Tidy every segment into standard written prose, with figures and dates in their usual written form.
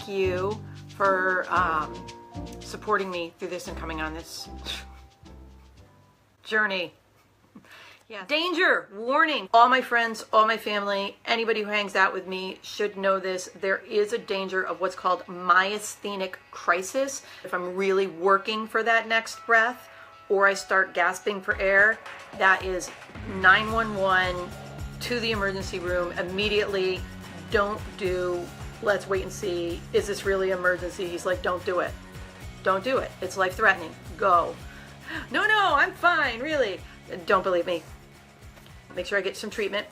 thank you for supporting me through this and coming on this journey. Yeah. Danger! Warning! All my friends, all my family, anybody who hangs out with me should know this. There is a danger of what's called myasthenic crisis. If I'm really working for that next breath or I start gasping for air, that is 911 to the emergency room immediately. Don't do, let's wait and see, is this really an emergency? He's like, don't do it. Don't do it. It's life-threatening. Go. No, I'm fine, really. Don't believe me. Make sure I get some treatment.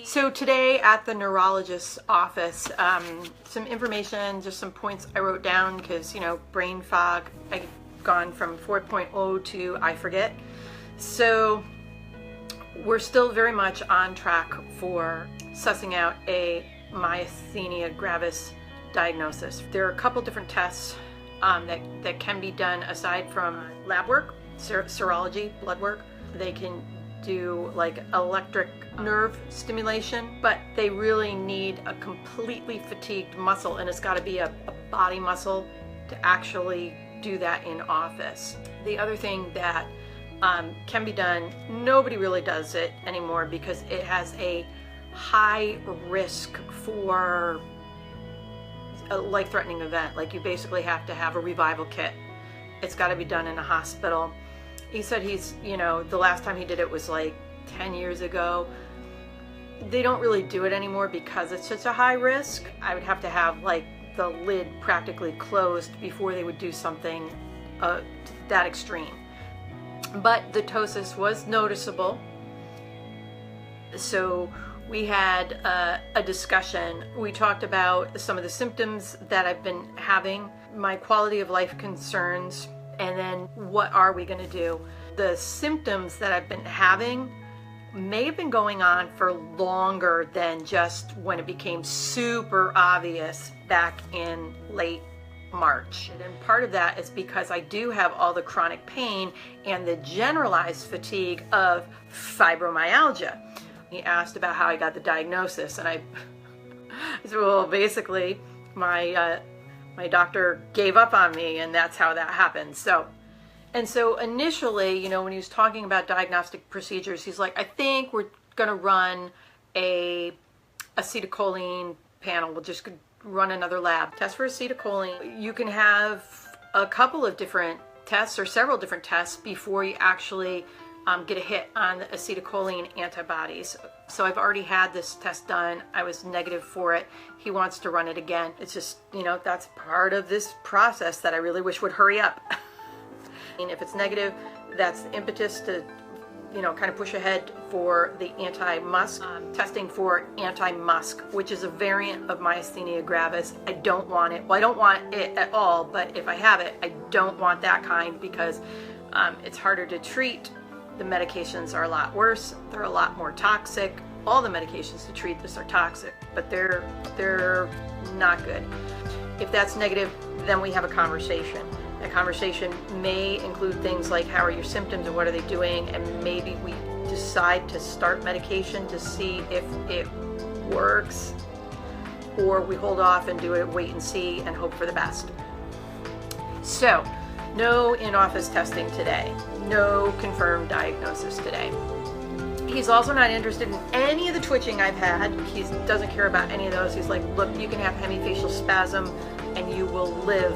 So today at the neurologist's office, some information, just some points I wrote down because, brain fog. I've gone from 4.0 to I forget. So we're still very much on track for sussing out a myasthenia gravis diagnosis. There are a couple different tests that can be done aside from lab work, serology, blood work. They can do like electric nerve stimulation, but they really need a completely fatigued muscle, and it's got to be a body muscle to actually do that in office. The other thing that can be done, nobody really does it anymore because it has a high risk for a life-threatening event. Like you basically have to have a revival kit. It's got to be done in a hospital. He said the last time he did it was like 10 years ago. They don't really do it anymore because it's such a high risk. I would have to have like the lid practically closed before they would do something that extreme. But the ptosis was noticeable. So we had a discussion. We talked about some of the symptoms that I've been having, my quality of life concerns, and then what are we going to do? The symptoms that I've been having may have been going on for longer than just when it became super obvious back in late March. And part of that is because I do have all the chronic pain and the generalized fatigue of fibromyalgia. He asked about how I got the diagnosis, and I said, well, basically my doctor gave up on me, and that's how that happened. So initially, when he was talking about diagnostic procedures, he's like, I think we're going to run a acetylcholine panel. We'll just run another lab test for acetylcholine. You can have a couple of different tests or several different tests before you actually get a hit on the acetylcholine antibodies. So I've already had this test done. I was negative for it. He wants to run it again. It's just, that's part of this process that I really wish would hurry up. And if it's negative, that's the impetus to, kind of push ahead for the anti-MuSK, testing for anti-MuSK, which is a variant of myasthenia gravis. I don't want it. Well, I don't want it at all, but if I have it, I don't want that kind because it's harder to treat. The medications are a lot worse. They're a lot more toxic. All the medications to treat this are toxic, but they're not good. If that's negative, then we have a conversation. That conversation may include things like how are your symptoms and what are they doing, and maybe we decide to start medication to see if it works, or we hold off and do it, wait and see, and hope for the best. So, no in-office testing today. No confirmed diagnosis today. He's also not interested in any of the twitching I've had. He doesn't care about any of those. He's like, look, you can have hemifacial spasm and you will live